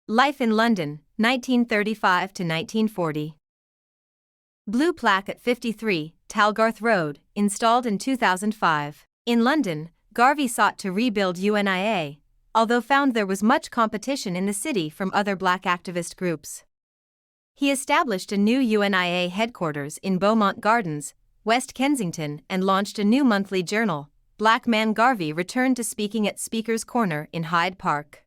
Life in London, 1935 to 1940. Blue plaque at 53, Talgarth Road, installed in 2005. In London, Garvey sought to rebuild UNIA, although found there was much competition in the city from other black activist groups. He established a new UNIA headquarters in Beaumont Gardens, West Kensington, and launched a new monthly journal. Black man Garvey returned to speaking at Speaker's Corner in Hyde Park.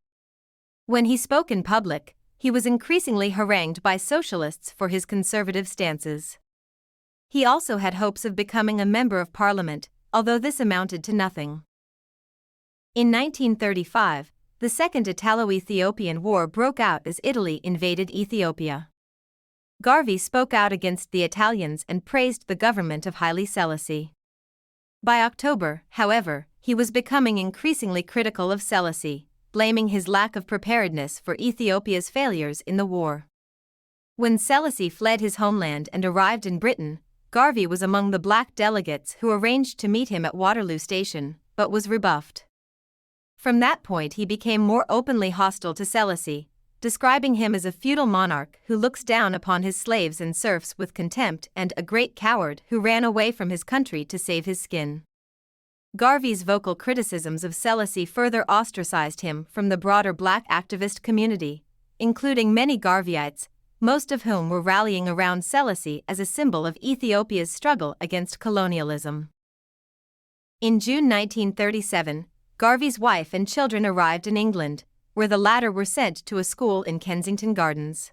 When he spoke in public, he was increasingly harangued by socialists for his conservative stances. He also had hopes of becoming a member of parliament, although this amounted to nothing. In 1935, the Second Italo-Ethiopian War broke out as Italy invaded Ethiopia. Garvey spoke out against the Italians and praised the government of Haile Selassie. By October, however, he was becoming increasingly critical of Selassie, blaming his lack of preparedness for Ethiopia's failures in the war. When Selassie fled his homeland and arrived in Britain, Garvey was among the black delegates who arranged to meet him at Waterloo Station, but was rebuffed. From that point he became more openly hostile to Selassie, describing him as a feudal monarch who looks down upon his slaves and serfs with contempt and a great coward who ran away from his country to save his skin. Garvey's vocal criticisms of Selassie further ostracized him from the broader black activist community, including many Garveyites, most of whom were rallying around Selassie as a symbol of Ethiopia's struggle against colonialism. In June 1937, Garvey's wife and children arrived in England, where the latter were sent to a school in Kensington Gardens.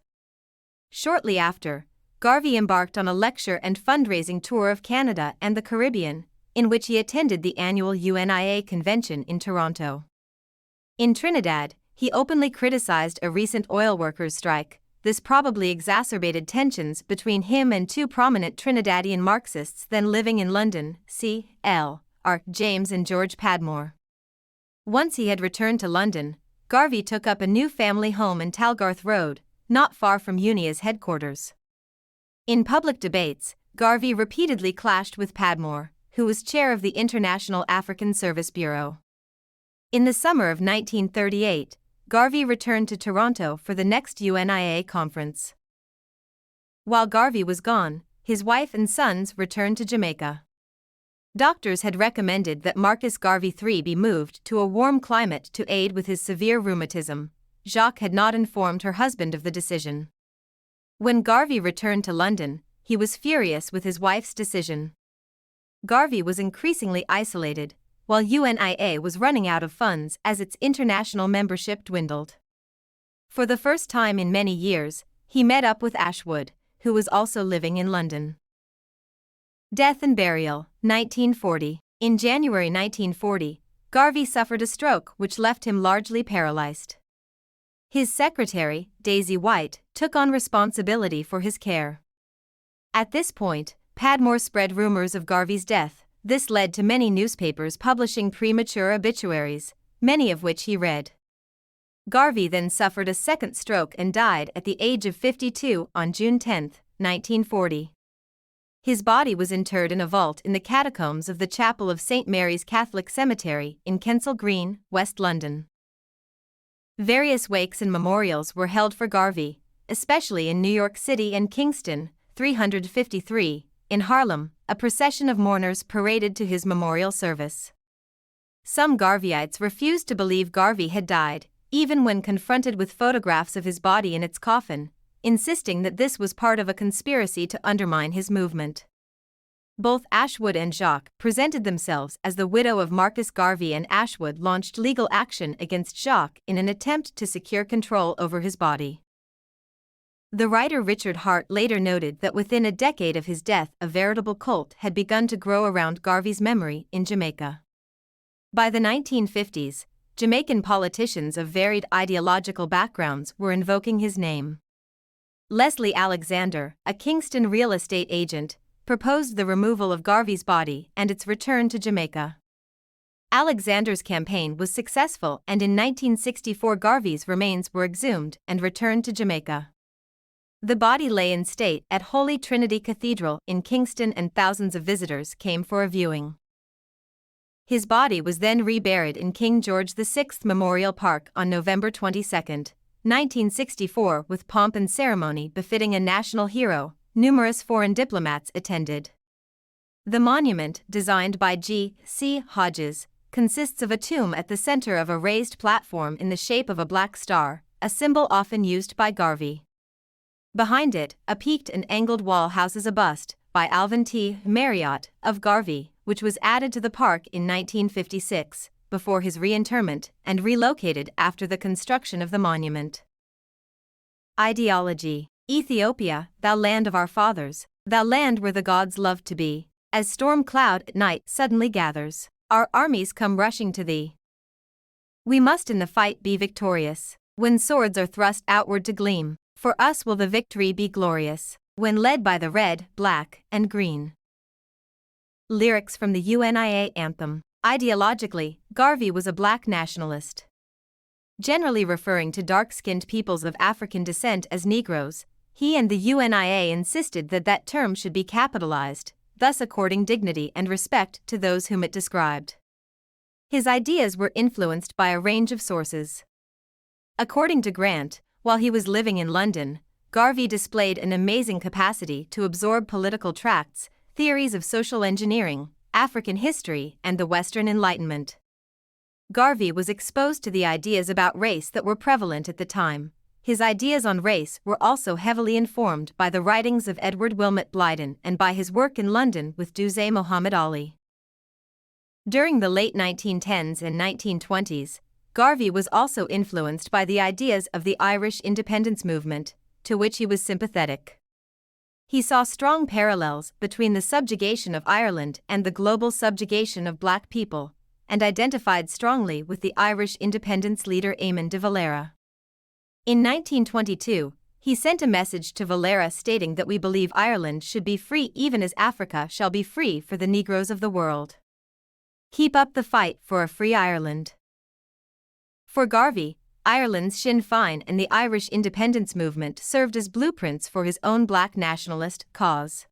Shortly after, Garvey embarked on a lecture and fundraising tour of Canada and the Caribbean, in which he attended the annual UNIA convention in Toronto. In Trinidad, he openly criticized a recent oil workers' strike. This probably exacerbated tensions between him and two prominent Trinidadian Marxists then living in London, C.L. R. James and George Padmore. Once he had returned to London, Garvey took up a new family home in Talgarth Road, not far from UNIA's headquarters. In public debates, Garvey repeatedly clashed with Padmore, who was chair of the International African Service Bureau. In the summer of 1938, Garvey returned to Toronto for the next UNIA conference. While Garvey was gone, his wife and sons returned to Jamaica. Doctors had recommended that Marcus Garvey III be moved to a warm climate to aid with his severe rheumatism. Jacques had not informed her husband of the decision. When Garvey returned to London, he was furious with his wife's decision. Garvey was increasingly isolated, while UNIA was running out of funds as its international membership dwindled. For the first time in many years, he met up with Ashwood, who was also living in London. Death and burial, 1940. In January 1940, Garvey suffered a stroke which left him largely paralyzed. His secretary, Daisy White, took on responsibility for his care. At this point, Padmore spread rumors of Garvey's death. This led to many newspapers publishing premature obituaries, many of which he read. Garvey then suffered a second stroke and died at the age of 52 on June 10, 1940. His body was interred in a vault in the catacombs of the Chapel of St. Mary's Catholic Cemetery in Kensal Green, West London. Various wakes and memorials were held for Garvey, especially in New York City and Kingston, 353. In Harlem, a procession of mourners paraded to his memorial service. Some Garveyites refused to believe Garvey had died, even when confronted with photographs of his body in its coffin, insisting that this was part of a conspiracy to undermine his movement. Both Ashwood and Jacques presented themselves as the widow of Marcus Garvey, and Ashwood launched legal action against Jacques in an attempt to secure control over his body. The writer Richard Hart later noted that within a decade of his death, a veritable cult had begun to grow around Garvey's memory in Jamaica. By the 1950s, Jamaican politicians of varied ideological backgrounds were invoking his name. Leslie Alexander, a Kingston real estate agent, proposed the removal of Garvey's body and its return to Jamaica. Alexander's campaign was successful, and in 1964 Garvey's remains were exhumed and returned to Jamaica. The body lay in state at Holy Trinity Cathedral in Kingston, and thousands of visitors came for a viewing. His body was then reburied in King George VI Memorial Park on November 22, 1964, with pomp and ceremony befitting a national hero, numerous foreign diplomats attended. The monument, designed by G. C. Hodges, consists of a tomb at the center of a raised platform in the shape of a black star, a symbol often used by Garvey. Behind it, a peaked and angled wall houses a bust, by Alvin T. Marriott, of Garvey, which was added to the park in 1956, before his reinterment, and relocated after the construction of the monument. Ideology. Ethiopia, thou land of our fathers, thou land where the gods love to be, as storm cloud at night suddenly gathers, our armies come rushing to thee. We must in the fight be victorious, when swords are thrust outward to gleam, for us will the victory be glorious, when led by the red, black, and green. Lyrics from the UNIA Anthem. Ideologically, Garvey was a black nationalist. Generally referring to dark-skinned peoples of African descent as Negroes, he and the UNIA insisted that that term should be capitalized, thus according dignity and respect to those whom it described. His ideas were influenced by a range of sources. According to Grant, while he was living in London, Garvey displayed an amazing capacity to absorb political tracts, theories of social engineering, African history, and the Western Enlightenment. Garvey was exposed to the ideas about race that were prevalent at the time. His ideas on race were also heavily informed by the writings of Edward Wilmot Blyden and by his work in London with Duse Muhammad Ali. During the late 1910s and 1920s, Garvey was also influenced by the ideas of the Irish independence movement, to which he was sympathetic. He saw strong parallels between the subjugation of Ireland and the global subjugation of black people, and identified strongly with the Irish independence leader Eamon de Valera. In 1922, he sent a message to Valera stating that we believe Ireland should be free even as Africa shall be free for the Negroes of the world. Keep up the fight for a free Ireland. For Garvey, Ireland's Sinn Féin and the Irish independence movement served as blueprints for his own black nationalist cause.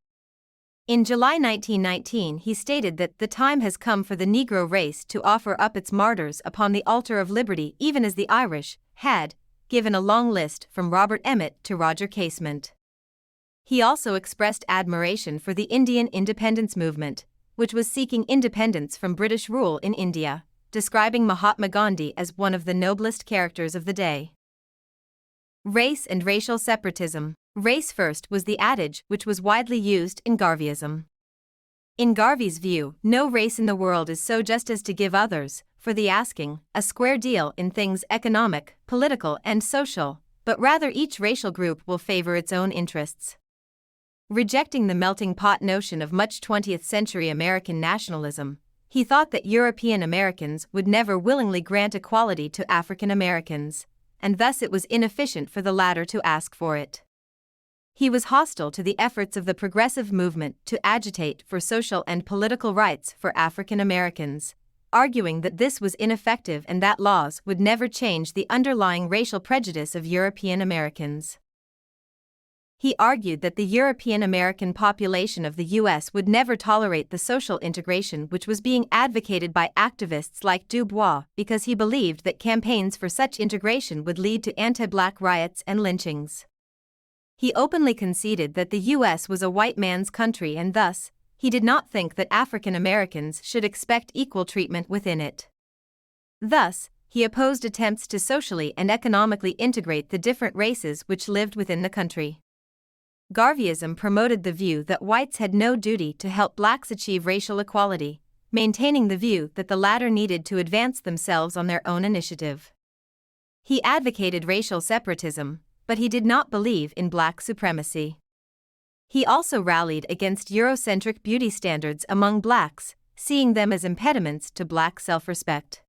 In July 1919, he stated that the time has come for the Negro race to offer up its martyrs upon the altar of liberty, even as the Irish had given a long list from Robert Emmet to Roger Casement. He also expressed admiration for the Indian independence movement, which was seeking independence from British rule in India, describing Mahatma Gandhi as one of the noblest characters of the day. Race and racial separatism. Race first was the adage which was widely used in Garveyism. In Garvey's view, no race in the world is so just as to give others, for the asking, a square deal in things economic, political, and social, but rather each racial group will favor its own interests. Rejecting the melting pot notion of much 20th century American nationalism, he thought that European Americans would never willingly grant equality to African Americans, and thus it was inefficient for the latter to ask for it. He was hostile to the efforts of the progressive movement to agitate for social and political rights for African Americans, arguing that this was ineffective and that laws would never change the underlying racial prejudice of European Americans. He argued that the European American population of the U.S. would never tolerate the social integration which was being advocated by activists like Du Bois, because he believed that campaigns for such integration would lead to anti-black riots and lynchings. He openly conceded that the U.S. was a white man's country and thus, he did not think that African Americans should expect equal treatment within it. Thus, he opposed attempts to socially and economically integrate the different races which lived within the country. Garveyism promoted the view that whites had no duty to help blacks achieve racial equality, maintaining the view that the latter needed to advance themselves on their own initiative. He advocated racial separatism, but he did not believe in black supremacy. He also rallied against Eurocentric beauty standards among blacks, seeing them as impediments to black self-respect.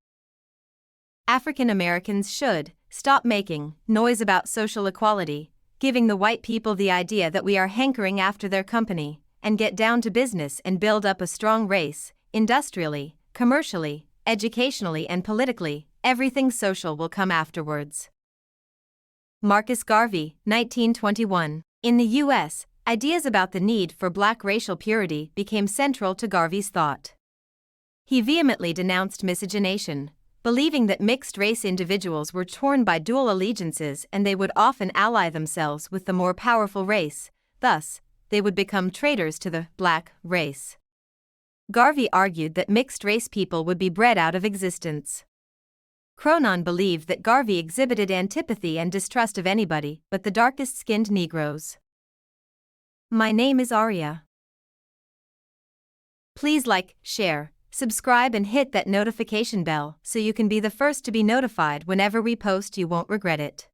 African Americans should stop making noise about social equality, giving the white people the idea that we are hankering after their company, and get down to business and build up a strong race, industrially, commercially, educationally and politically. Everything social will come afterwards. Marcus Garvey, 1921. In the U.S., ideas about the need for black racial purity became central to Garvey's thought. He vehemently denounced miscegenation, believing that mixed-race individuals were torn by dual allegiances and they would often ally themselves with the more powerful race, thus, they would become traitors to the black race. Garvey argued that mixed-race people would be bred out of existence. Cronon believed that Garvey exhibited antipathy and distrust of anybody but the darkest-skinned Negroes. My name is Aria. Please like, share, subscribe and hit that notification bell so you can be the first to be notified whenever we post. You won't regret it.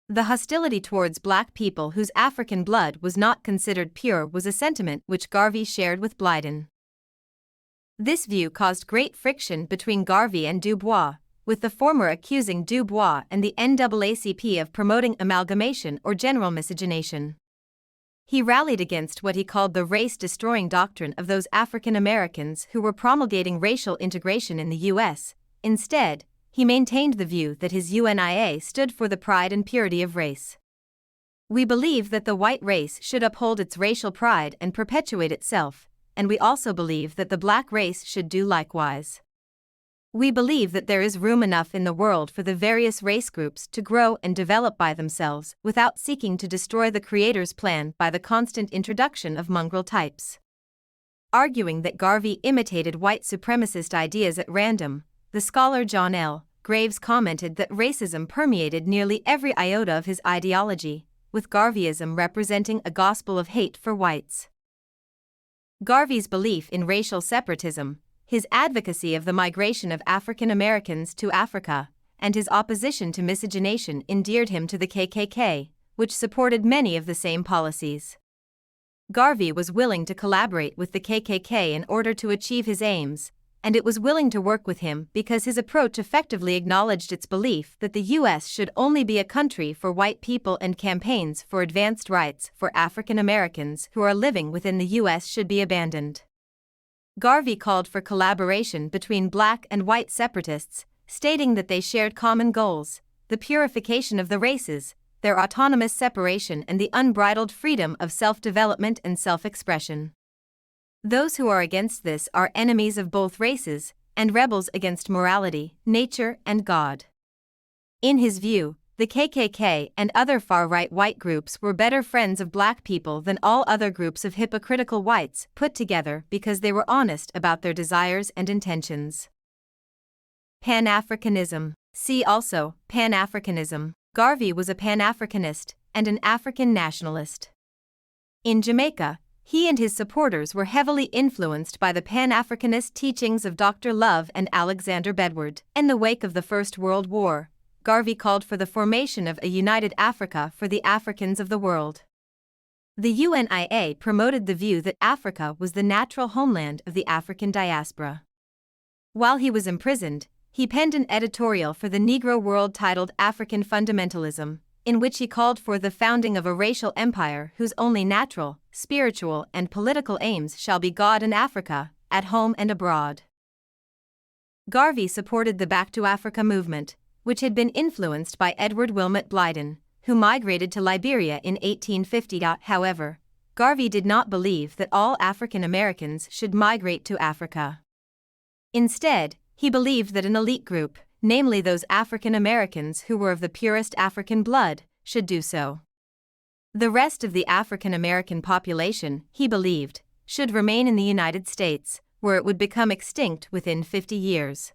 The hostility towards black people whose African blood was not considered pure was a sentiment which Garvey shared with Blyden. This view caused great friction between Garvey and Du Bois, with the former accusing Du Bois and the NAACP of promoting amalgamation or general miscegenation. He rallied against what he called the race-destroying doctrine of those African Americans who were promulgating racial integration in the U.S. Instead, he maintained the view that his UNIA stood for the pride and purity of race. We believe that the white race should uphold its racial pride and perpetuate itself, and we also believe that the black race should do likewise. We believe that there is room enough in the world for the various race groups to grow and develop by themselves without seeking to destroy the Creator's plan by the constant introduction of mongrel types. Arguing that Garvey imitated white supremacist ideas at random, the scholar John L. Graves commented that racism permeated nearly every iota of his ideology, with Garveyism representing a gospel of hate for whites. Garvey's belief in racial separatism, his advocacy of the migration of African Americans to Africa, and his opposition to miscegenation endeared him to the KKK, which supported many of the same policies. Garvey was willing to collaborate with the KKK in order to achieve his aims, and it was willing to work with him because his approach effectively acknowledged its belief that the U.S. should only be a country for white people and campaigns for advanced rights for African Americans who are living within the U.S. should be abandoned. Garvey called for collaboration between black and white separatists, stating that they shared common goals: the purification of the races, their autonomous separation, and the unbridled freedom of self-development and self-expression. Those who are against this are enemies of both races, and rebels against morality, nature, and God. In his view, the KKK and other far-right white groups were better friends of black people than all other groups of hypocritical whites put together because they were honest about their desires and intentions. Pan-Africanism. See also, Pan-Africanism. Garvey was a Pan-Africanist and an African nationalist. In Jamaica, he and his supporters were heavily influenced by the Pan-Africanist teachings of Dr. Love and Alexander Bedward. In the wake of the First World War, Garvey called for the formation of a united Africa for the Africans of the world. The UNIA promoted the view that Africa was the natural homeland of the African diaspora. While he was imprisoned, he penned an editorial for the Negro World titled African Fundamentalism, in which he called for the founding of a racial empire whose only natural, spiritual, and political aims shall be God and Africa, at home and abroad. Garvey supported the Back to Africa movement, which had been influenced by Edward Wilmot Blyden, who migrated to Liberia in 1850. However, Garvey did not believe that all African Americans should migrate to Africa. Instead, he believed that an elite group, namely those African Americans who were of the purest African blood, should do so. The rest of the African American population, he believed, should remain in the United States, where it would become extinct within 50 years.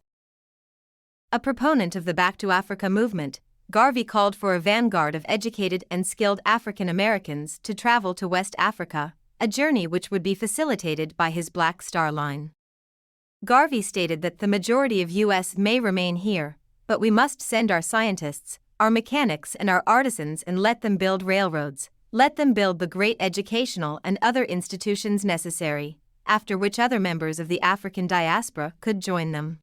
A proponent of the Back to Africa movement, Garvey called for a vanguard of educated and skilled African Americans to travel to West Africa, a journey which would be facilitated by his Black Star Line. Garvey stated that the majority of U.S. may remain here, but we must send our scientists, our mechanics, and our artisans and let them build railroads, let them build the great educational and other institutions necessary, after which other members of the African diaspora could join them.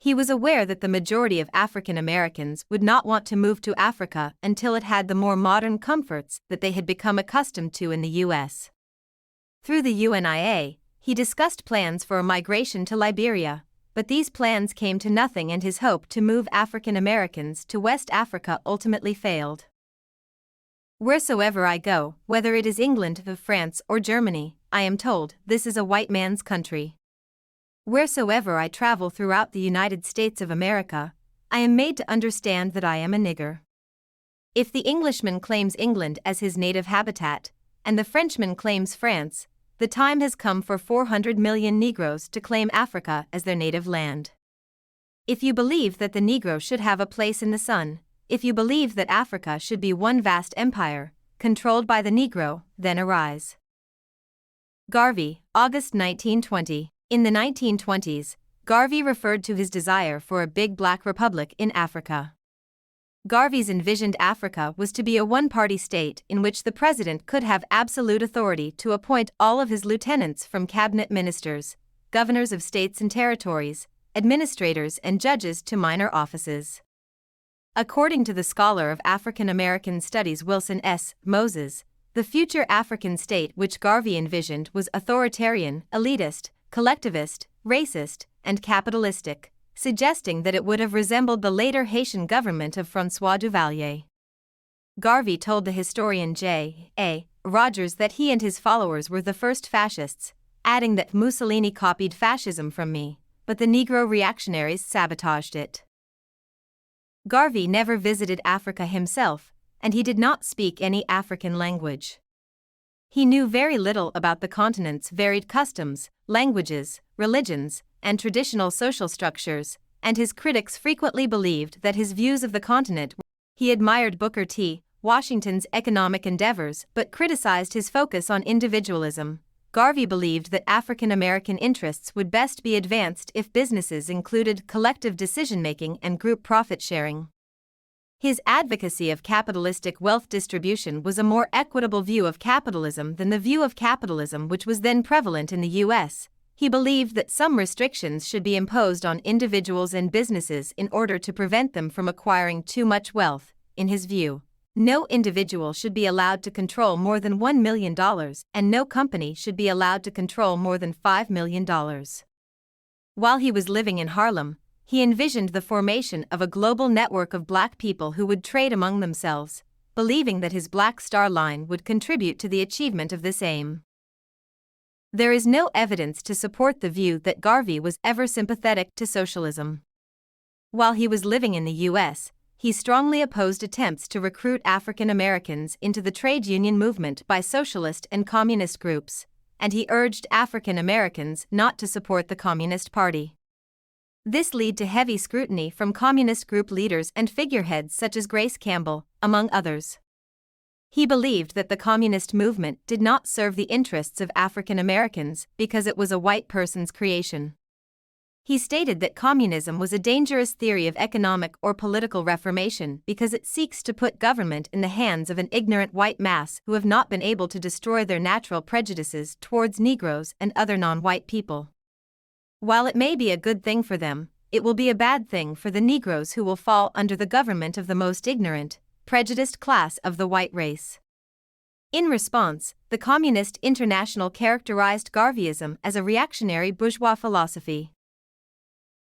He was aware that the majority of African Americans would not want to move to Africa until it had the more modern comforts that they had become accustomed to in the U.S. Through the UNIA, he discussed plans for a migration to Liberia, but these plans came to nothing and his hope to move African Americans to West Africa ultimately failed. Wheresoever I go, whether it is England, France, or Germany, I am told, this is a white man's country. Wheresoever I travel throughout the United States of America, I am made to understand that I am a nigger. If the Englishman claims England as his native habitat, and the Frenchman claims France, the time has come for 400 million Negroes to claim Africa as their native land. If you believe that the Negro should have a place in the sun, if you believe that Africa should be one vast empire, controlled by the Negro, then arise. Garvey, August 1920. In the 1920s, Garvey referred to his desire for a big black republic in Africa. Garvey's envisioned Africa was to be a one-party state in which the president could have absolute authority to appoint all of his lieutenants from cabinet ministers, governors of states and territories, administrators and judges to minor offices. According to the scholar of African American Studies Wilson S. Moses, the future African state which Garvey envisioned was authoritarian, elitist, collectivist, racist, and capitalistic, suggesting that it would have resembled the later Haitian government of François Duvalier. Garvey told the historian J. A. Rogers that he and his followers were the first fascists, adding that Mussolini copied fascism from me, but the Negro reactionaries sabotaged it. Garvey never visited Africa himself, and he did not speak any African language. He knew very little about the continent's varied customs, languages, religions, and traditional social structures, and his critics frequently believed that his views of the continent were. He admired Booker T. Washington's economic endeavors but criticized his focus on individualism. Garvey believed that African American interests would best be advanced if businesses included collective decision-making and group profit-sharing. His advocacy of capitalistic wealth distribution was a more equitable view of capitalism than the view of capitalism which was then prevalent in the U.S. He believed that some restrictions should be imposed on individuals and businesses in order to prevent them from acquiring too much wealth. In his view, no individual should be allowed to control more than $1 million, and no company should be allowed to control more than $5 million. While he was living in Harlem, he envisioned the formation of a global network of black people who would trade among themselves, believing that his Black Star Line would contribute to the achievement of this aim. There is no evidence to support the view that Garvey was ever sympathetic to socialism. While he was living in the U.S., he strongly opposed attempts to recruit African Americans into the trade union movement by socialist and communist groups, and he urged African Americans not to support the Communist Party. This led to heavy scrutiny from communist group leaders and figureheads such as Grace Campbell, among others. He believed that the communist movement did not serve the interests of African Americans because it was a white person's creation. He stated that communism was a dangerous theory of economic or political reformation because it seeks to put government in the hands of an ignorant white mass who have not been able to destroy their natural prejudices towards Negroes and other non-white people. While it may be a good thing for them, it will be a bad thing for the Negroes who will fall under the government of the most ignorant, prejudiced class of the white race. In response, the Communist International characterized Garveyism as a reactionary bourgeois philosophy.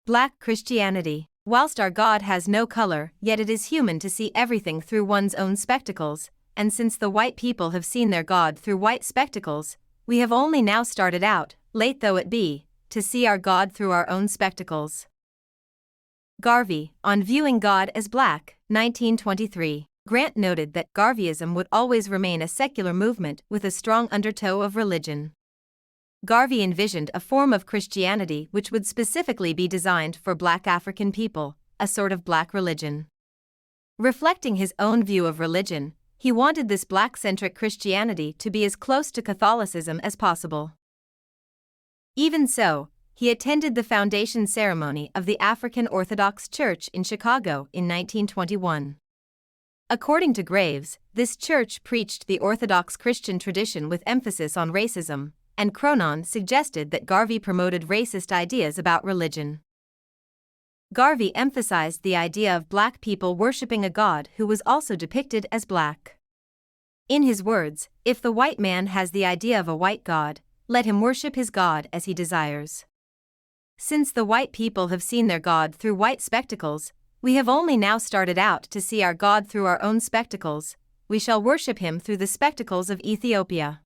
Black Christianity. Whilst our God has no color, yet it is human to see everything through one's own spectacles, and since the white people have seen their God through white spectacles, we have only now started out, late though it be, to see our God through our own spectacles. Garvey, on viewing God as black, 1923. Grant noted that Garveyism would always remain a secular movement with a strong undertow of religion. Garvey envisioned a form of Christianity which would specifically be designed for black African people, a sort of black religion. Reflecting his own view of religion, he wanted this black-centric Christianity to be as close to Catholicism as possible. Even so, he attended the foundation ceremony of the African Orthodox Church in Chicago in 1921. According to Graves, this church preached the Orthodox Christian tradition with emphasis on racism, and Cronon suggested that Garvey promoted racist ideas about religion. Garvey emphasized the idea of black people worshiping a God who was also depicted as black. In his words, if the white man has the idea of a white God, let him worship his God as he desires. Since the white people have seen their God through white spectacles, we have only now started out to see our God through our own spectacles. We shall worship him through the spectacles of Ethiopia.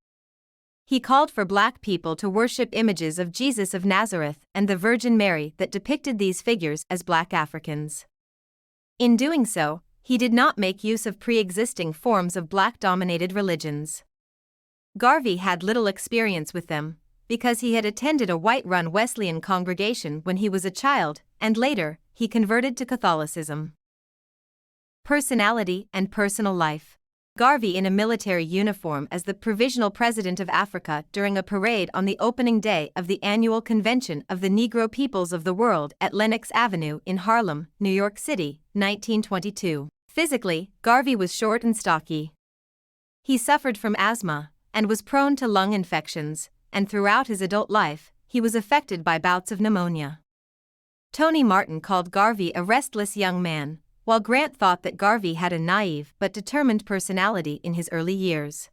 He called for black people to worship images of Jesus of Nazareth and the Virgin Mary that depicted these figures as black Africans. In doing so, he did not make use of pre-existing forms of black-dominated religions. Garvey had little experience with them, because he had attended a white-run Wesleyan congregation when he was a child, and later, he converted to Catholicism. Personality and personal life. Garvey in a military uniform as the Provisional President of Africa during a parade on the opening day of the annual convention of the Negro Peoples of the World at Lenox Avenue in Harlem, New York City, 1922. Physically, Garvey was short and stocky. He suffered from asthma and was prone to lung infections, and throughout his adult life, he was affected by bouts of pneumonia. Tony Martin called Garvey a restless young man, while Grant thought that Garvey had a naive but determined personality in his early years.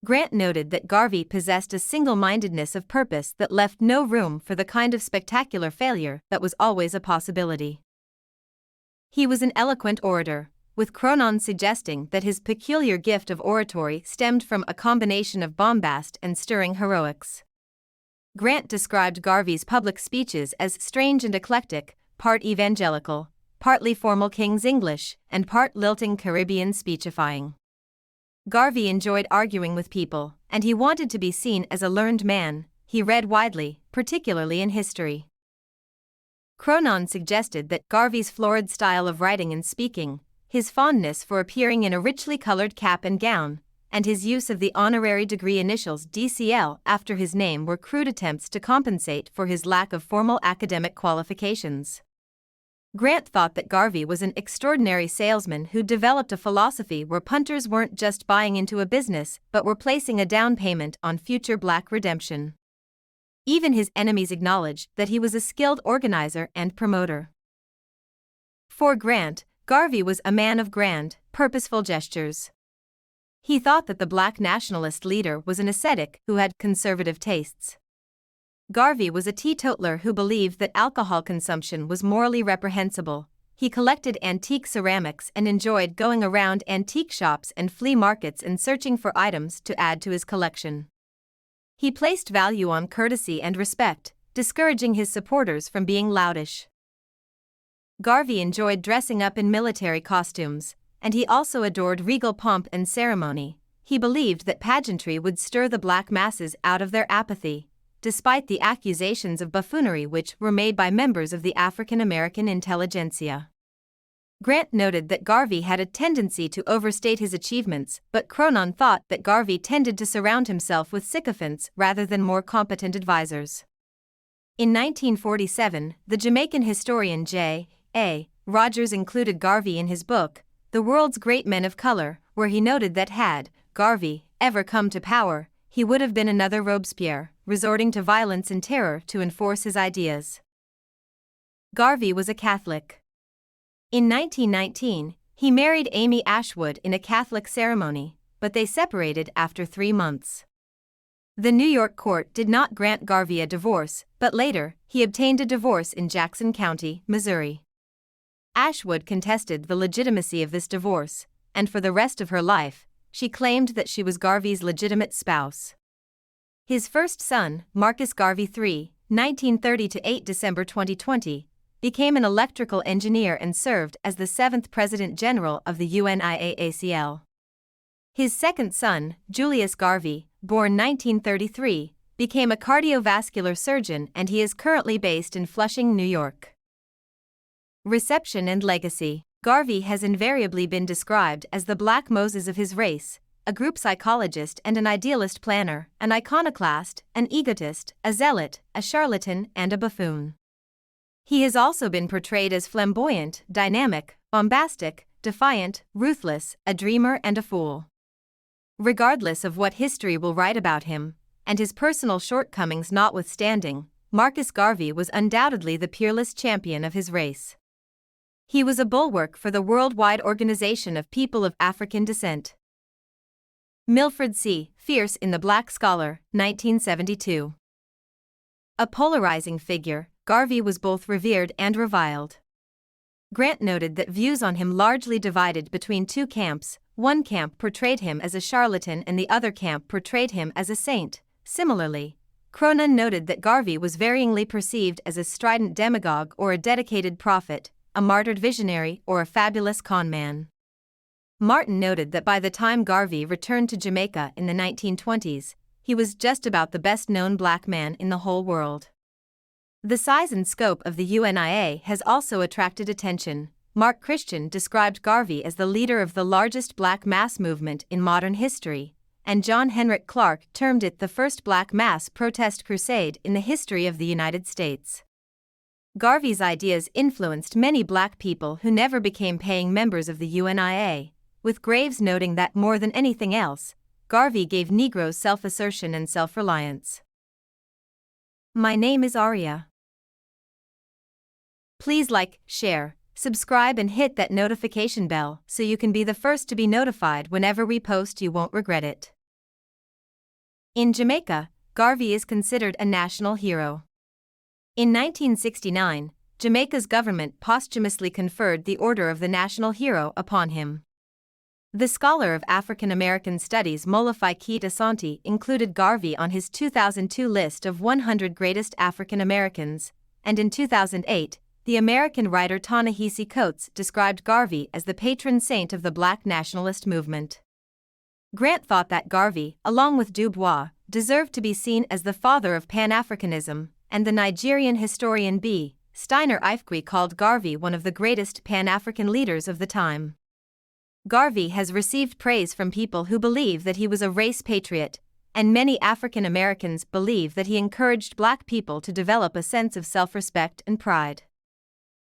Grant noted that Garvey possessed a single-mindedness of purpose that left no room for the kind of spectacular failure that was always a possibility. He was an eloquent orator, with Cronon suggesting that his peculiar gift of oratory stemmed from a combination of bombast and stirring heroics. Grant described Garvey's public speeches as strange and eclectic, part evangelical, partly formal King's English, and part lilting Caribbean speechifying. Garvey enjoyed arguing with people, and he wanted to be seen as a learned man. He read widely, particularly in history. Cronon suggested that Garvey's florid style of writing and speaking, his fondness for appearing in a richly colored cap and gown, and his use of the honorary degree initials DCL after his name were crude attempts to compensate for his lack of formal academic qualifications. Grant thought that Garvey was an extraordinary salesman who developed a philosophy where punters weren't just buying into a business but were placing a down payment on future black redemption. Even his enemies acknowledged that he was a skilled organizer and promoter. For Grant, Garvey was a man of grand, purposeful gestures. He thought that the black nationalist leader was an ascetic who had conservative tastes. Garvey was a teetotaler who believed that alcohol consumption was morally reprehensible. He collected antique ceramics and enjoyed going around antique shops and flea markets and searching for items to add to his collection. He placed value on courtesy and respect, discouraging his supporters from being loutish. Garvey enjoyed dressing up in military costumes, and he also adored regal pomp and ceremony. He believed that pageantry would stir the black masses out of their apathy, despite the accusations of buffoonery which were made by members of the African American intelligentsia. Grant noted that Garvey had a tendency to overstate his achievements, but Cronon thought that Garvey tended to surround himself with sycophants rather than more competent advisors. In 1947, the Jamaican historian J.A. Rogers included Garvey in his book, The World's Great Men of Color, where he noted that had Garvey ever come to power, he would have been another Robespierre, resorting to violence and terror to enforce his ideas. Garvey was a Catholic. In 1919, he married Amy Ashwood in a Catholic ceremony, but they separated after 3 months. The New York court did not grant Garvey a divorce, but later, he obtained a divorce in Jackson County, Missouri. Ashwood contested the legitimacy of this divorce, and for the rest of her life, she claimed that she was Garvey's legitimate spouse. His first son, Marcus Garvey III, 1930–8 December 2020, became an electrical engineer and served as the 7th President General of the UNIAACL. His second son, Julius Garvey, born 1933, became a cardiovascular surgeon and he is currently based in Flushing, New York. Reception and legacy. Garvey has invariably been described as the Black Moses of his race, a group psychologist and an idealist planner, an iconoclast, an egotist, a zealot, a charlatan, and a buffoon. He has also been portrayed as flamboyant, dynamic, bombastic, defiant, ruthless, a dreamer and a fool. Regardless of what history will write about him, and his personal shortcomings notwithstanding, Marcus Garvey was undoubtedly the peerless champion of his race. He was a bulwark for the worldwide organization of people of African descent. Milford C. Fierce in The Black Scholar, 1972. A polarizing figure, Garvey was both revered and reviled. Grant noted that views on him largely divided between two camps, One camp portrayed him as a charlatan and the other camp portrayed him as a saint. Similarly, Cronin noted that Garvey was varyingly perceived as a strident demagogue or a dedicated prophet, a martyred visionary or a fabulous con man. Martin noted that by the time Garvey returned to Jamaica in the 1920s, he was just about the best-known black man in the whole world. The size and scope of the UNIA has also attracted attention. Mark Christian described Garvey as the leader of the largest black mass movement in modern history, and John Henrik Clarke termed it the first black mass protest crusade in the history of the United States. Garvey's ideas influenced many black people who never became paying members of the UNIA, with Graves noting that more than anything else, Garvey gave Negroes self-assertion and self-reliance. My name is Aria. Please like, share, subscribe and hit that notification bell so you can be the first to be notified whenever we post. You won't regret it. In Jamaica, Garvey is considered a national hero. In 1969, Jamaica's government posthumously conferred the Order of the National Hero upon him. The scholar of African American Studies Molafi Keet Asante included Garvey on his 2002 list of 100 greatest African Americans, and in 2008, the American writer Ta-Nehisi Coates described Garvey as the patron saint of the black nationalist movement. Grant thought that Garvey, along with Du Bois, deserved to be seen as the father of Pan-Africanism, and the Nigerian historian B. Steiner Ifequi called Garvey one of the greatest Pan-African leaders of the time. Garvey has received praise from people who believe that he was a race patriot, and many African Americans believe that he encouraged black people to develop a sense of self-respect and pride.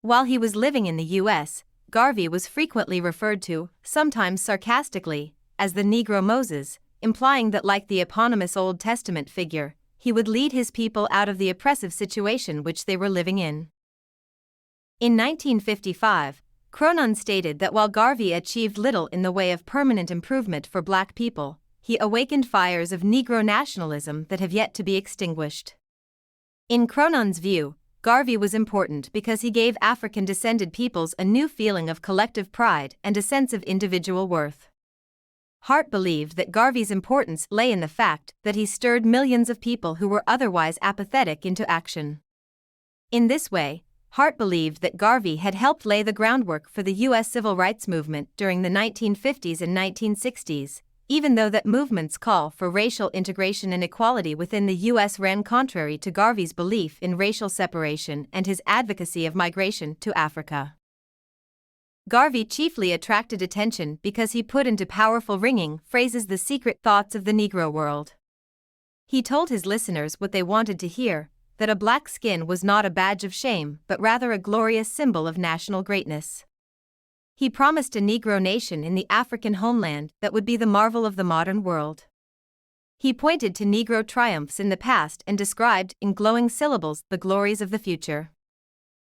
While he was living in the U.S., Garvey was frequently referred to, sometimes sarcastically, as the Negro Moses, implying that like the eponymous Old Testament figure, he would lead his people out of the oppressive situation which they were living in. In 1955, Cronin stated that while Garvey achieved little in the way of permanent improvement for black people, he awakened fires of Negro nationalism that have yet to be extinguished. In Cronin's view, Garvey was important because he gave African-descended peoples a new feeling of collective pride and a sense of individual worth. Hart believed that Garvey's importance lay in the fact that he stirred millions of people who were otherwise apathetic into action. In this way, Hart believed that Garvey had helped lay the groundwork for the U.S. civil rights movement during the 1950s and 1960s, even though that movement's call for racial integration and equality within the U.S. ran contrary to Garvey's belief in racial separation and his advocacy of migration to Africa. Garvey chiefly attracted attention because he put into powerful ringing phrases the secret thoughts of the Negro world. He told his listeners what they wanted to hear, that a black skin was not a badge of shame but rather a glorious symbol of national greatness. He promised a Negro nation in the African homeland that would be the marvel of the modern world. He pointed to Negro triumphs in the past and described, in glowing syllables, the glories of the future.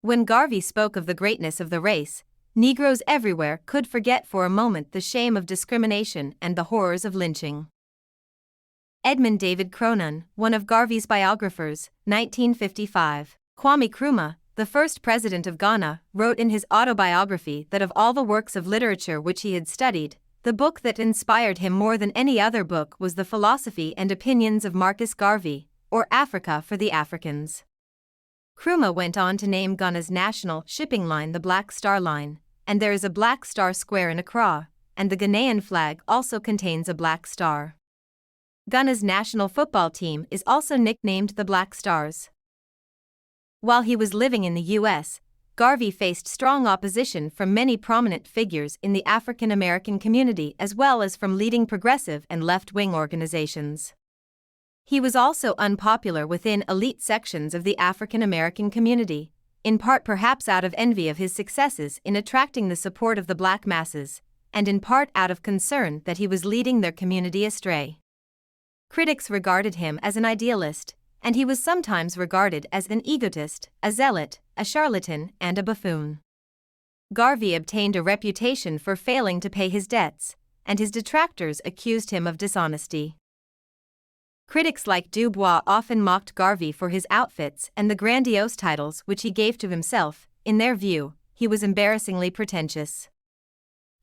When Garvey spoke of the greatness of the race, Negroes everywhere could forget for a moment the shame of discrimination and the horrors of lynching. Edmund David Cronin, one of Garvey's biographers, 1955. Kwame Nkrumah, the first president of Ghana, wrote in his autobiography that of all the works of literature which he had studied, the book that inspired him more than any other book was The Philosophy and Opinions of Marcus Garvey, or Africa for the Africans. Nkrumah went on to name Ghana's national shipping line the Black Star Line, and there is a black star square in Accra, and the Ghanaian flag also contains a black star. Ghana's national football team is also nicknamed the Black Stars. While he was living in the U.S., Garvey faced strong opposition from many prominent figures in the African American community as well as from leading progressive and left-wing organizations. He was also unpopular within elite sections of the African American community, in part perhaps out of envy of his successes in attracting the support of the black masses, and in part out of concern that he was leading their community astray. Critics regarded him as an idealist, and he was sometimes regarded as an egotist, a zealot, a charlatan, and a buffoon. Garvey obtained a reputation for failing to pay his debts, and his detractors accused him of dishonesty. Critics like Du Bois often mocked Garvey for his outfits and the grandiose titles which he gave to himself. In their view, he was embarrassingly pretentious.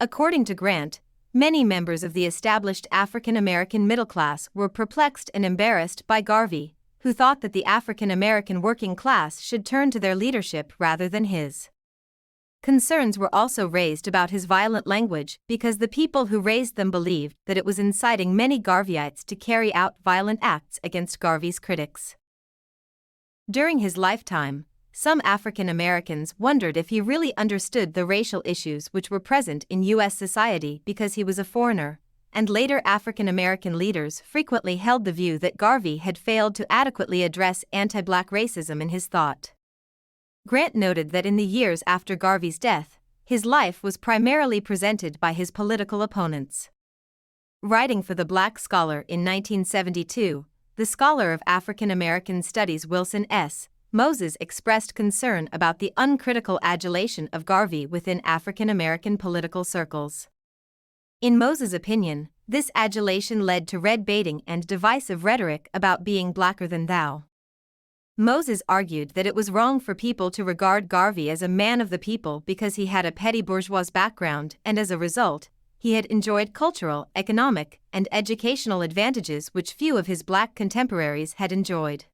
According to Grant, Many members of the established African American middle class were perplexed and embarrassed by Garvey, who thought that the African American working class should turn to their leadership rather than his. Concerns were also raised about his violent language because the people who raised them believed that it was inciting many Garveyites to carry out violent acts against Garvey's critics. During his lifetime, some African Americans wondered if he really understood the racial issues which were present in U.S. society because he was a foreigner, and later African American leaders frequently held the view that Garvey had failed to adequately address anti-black racism in his thought. Grant noted that in the years after Garvey's death, his life was primarily presented by his political opponents. Writing for the Black Scholar in 1972, the scholar of African American Studies Wilson S. Moses expressed concern about the uncritical adulation of Garvey within African American political circles. In Moses' opinion, this adulation led to red baiting and divisive rhetoric about being blacker than thou. Moses argued that it was wrong for people to regard Garvey as a man of the people because he had a petty bourgeois background and as a result, he had enjoyed cultural, economic, and educational advantages which few of his black contemporaries had enjoyed.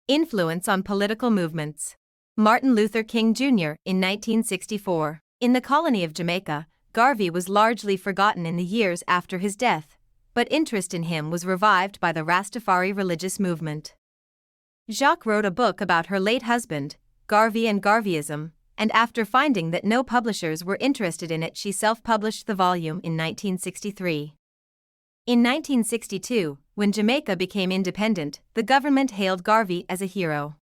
Influence on political movements. Martin Luther King Jr. in 1964. In the colony of Jamaica, Garvey was largely forgotten in the years after his death, but interest in him was revived by the Rastafari religious movement. Jacques wrote a book about her late husband, Garvey and Garveyism, and after finding that no publishers were interested in it, she self-published the volume in 1963. In 1962, when Jamaica became independent, the government hailed Garvey as a hero.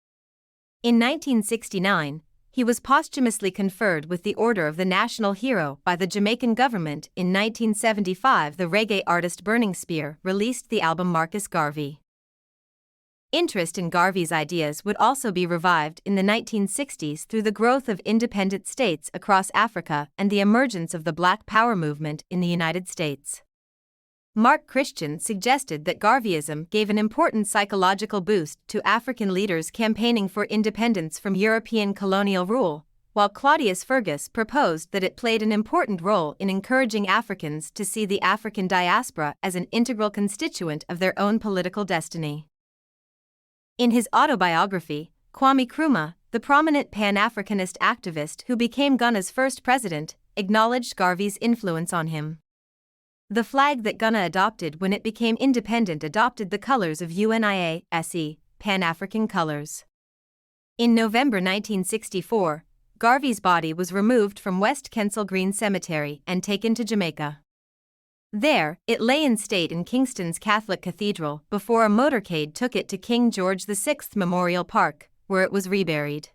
In 1969, he was posthumously conferred with the Order of the National Hero by the Jamaican government. In 1975, the reggae artist Burning Spear released the album Marcus Garvey. Interest in Garvey's ideas would also be revived in the 1960s through the growth of independent states across Africa and the emergence of the Black Power movement in the United States. Mark Christian suggested that Garveyism gave an important psychological boost to African leaders campaigning for independence from European colonial rule, while Claudius Fergus proposed that it played an important role in encouraging Africans to see the African diaspora as an integral constituent of their own political destiny. In his autobiography, Kwame Nkrumah, the prominent Pan-Africanist activist who became Ghana's first president, acknowledged Garvey's influence on him. The flag that Ghana adopted when it became independent adopted the colors of UNIA-SE, Pan-African colors. In November 1964, Garvey's body was removed from West Kensal Green Cemetery and taken to Jamaica. There, it lay in state in Kingston's Catholic Cathedral before a motorcade took it to King George VI Memorial Park, where it was reburied.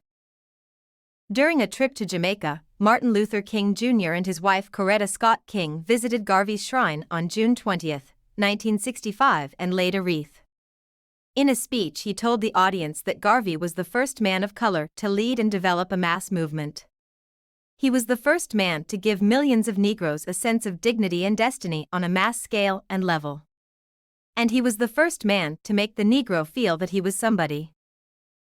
During a trip to Jamaica, Martin Luther King Jr. and his wife Coretta Scott King visited Garvey's shrine on June 20, 1965 and laid a wreath. In a speech, he told the audience that Garvey was the first man of color to lead and develop a mass movement. He was the first man to give millions of Negroes a sense of dignity and destiny on a mass scale and level. And he was the first man to make the Negro feel that he was somebody.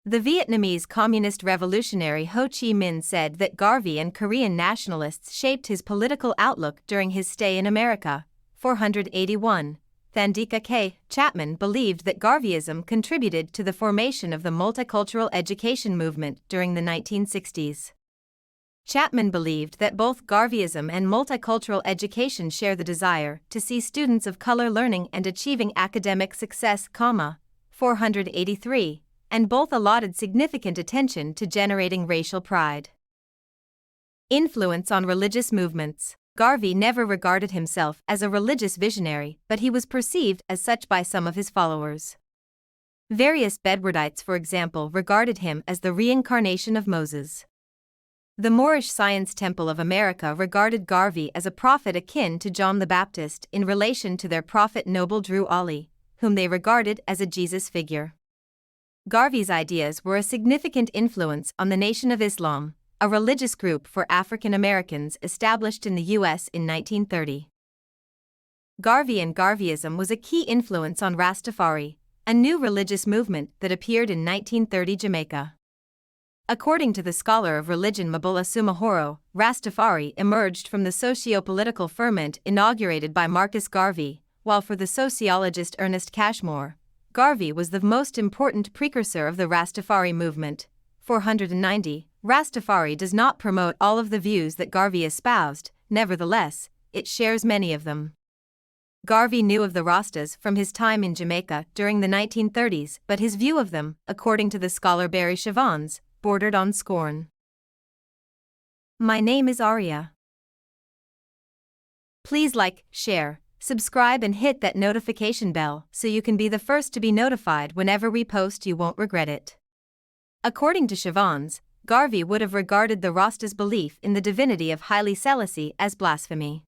The Vietnamese communist revolutionary Ho Chi Minh said that Garvey and Korean nationalists shaped his political outlook during his stay in America. 481. Thandika K. Chapman believed that Garveyism contributed to the formation of the multicultural education movement during the 1960s. Chapman believed that both Garveyism and multicultural education share the desire to see students of color learning and achieving academic success, 483, and both allotted significant attention to generating racial pride. Influence on religious movements. Garvey never regarded himself as a religious visionary, but he was perceived as such by some of his followers. Various Bedwardites, for example, regarded him as the reincarnation of Moses. The Moorish Science Temple of America regarded Garvey as a prophet akin to John the Baptist in relation to their prophet Noble Drew Ali, whom they regarded as a Jesus figure. Garvey's ideas were a significant influence on the Nation of Islam, a religious group for African Americans established in the U.S. in 1930. Garvey and Garveyism was a key influence on Rastafari, a new religious movement that appeared in 1930 Jamaica. According to the scholar of religion Mabula Sumahoro, Rastafari emerged from the socio-political ferment inaugurated by Marcus Garvey, while for the sociologist Ernest Cashmore, Garvey was the most important precursor of the Rastafari movement. 490. Rastafari does not promote all of the views that Garvey espoused, nevertheless, it shares many of them. Garvey knew of the Rastas from his time in Jamaica during the 1930s, but his view of them, according to the scholar Barry Chavons, bordered on scorn. My name is Arya. Please like, share, subscribe and hit that notification bell so you can be the first to be notified whenever we post. You won't regret it. According to Chavons, Garvey would have regarded the Rastas' belief in the divinity of Haile Selassie as blasphemy.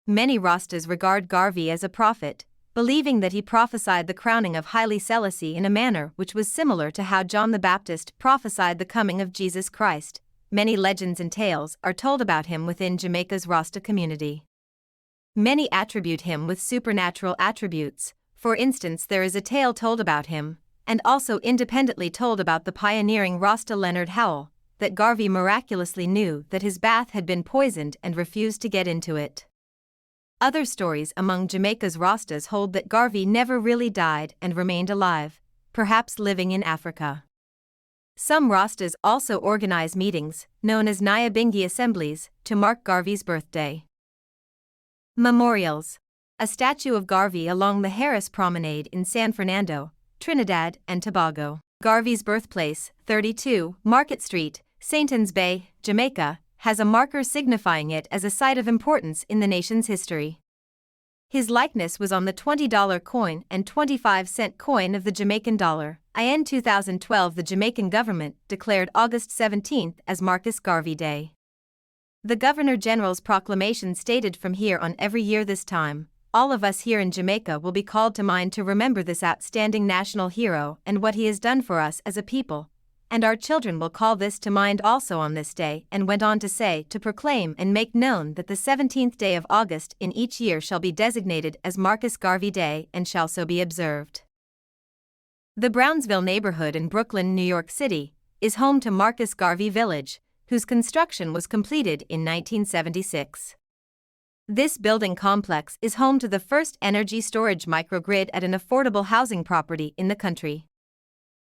Many Rastas regard Garvey as a prophet, believing that he prophesied the crowning of Haile Selassie in a manner which was similar to how John the Baptist prophesied the coming of Jesus Christ. Many legends and tales are told about him within Jamaica's Rasta community. Many attribute him with supernatural attributes. For instance, there is a tale told about him, and also independently told about the pioneering Rasta Leonard Howell, that Garvey miraculously knew that his bath had been poisoned and refused to get into it. Other stories among Jamaica's Rastas hold that Garvey never really died and remained alive, perhaps living in Africa. Some Rastas also organize meetings, known as Nyabingi assemblies, to mark Garvey's birthday. Memorials. A statue of Garvey along the Harris Promenade in San Fernando, Trinidad and Tobago. Garvey's birthplace, 32 Market Street, St. Anne's Bay, Jamaica, has a marker signifying it as a site of importance in the nation's history. His likeness was on the $20 coin and 25-cent coin of the Jamaican dollar. In 2012, the Jamaican government declared August 17 as Marcus Garvey Day. The Governor-General's proclamation stated, "From here on every year this time, all of us here in Jamaica will be called to mind to remember this outstanding national hero and what he has done for us as a people. And our children will call this to mind also on this day," and went on to say, "to proclaim and make known that the 17th day of August in each year shall be designated as Marcus Garvey Day and shall so be observed." The Brownsville neighborhood in Brooklyn, New York City, is home to Marcus Garvey Village, whose construction was completed in 1976. This building complex is home to the first energy storage microgrid at an affordable housing property in the country.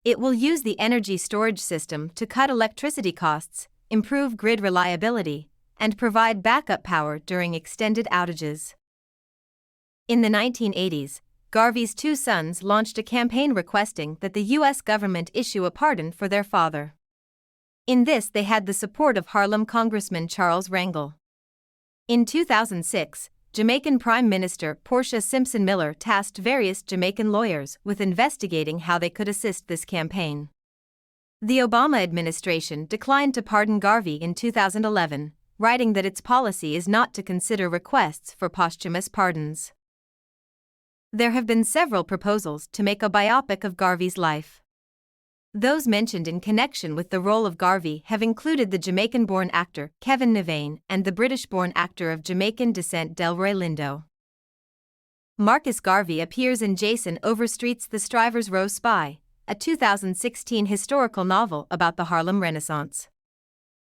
It will use the energy storage system to cut electricity costs, improve grid reliability, and provide backup power during extended outages. In the 1980s, Garvey's two sons launched a campaign requesting that the U.S. government issue a pardon for their father. In this, they had the support of Harlem Congressman Charles Rangel. In 2006, Jamaican Prime Minister Portia Simpson Miller tasked various Jamaican lawyers with investigating how they could assist this campaign. The Obama administration declined to pardon Garvey in 2011, writing that its policy is not to consider requests for posthumous pardons. There have been several proposals to make a biopic of Garvey's life. Those mentioned in connection with the role of Garvey have included the Jamaican-born actor Kevin Nivane and the British-born actor of Jamaican descent Delroy Lindo. Marcus Garvey appears in Jason Overstreet's The Strivers' Row Spy, a 2016 historical novel about the Harlem Renaissance.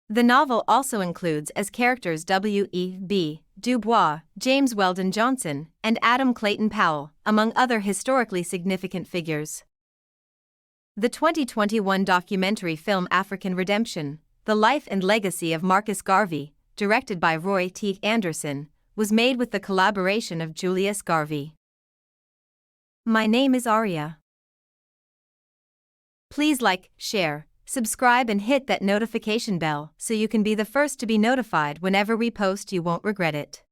The novel also includes as characters W.E.B. Du Bois, James Weldon Johnson, and Adam Clayton Powell, among other historically significant figures. The 2021 documentary film African Redemption, The Life and Legacy of Marcus Garvey, directed by Roy T. Anderson, was made with the collaboration of Julius Garvey. My name is Arya. Please like, share, subscribe and hit that notification bell so you can be the first to be notified whenever we post. You won't regret it.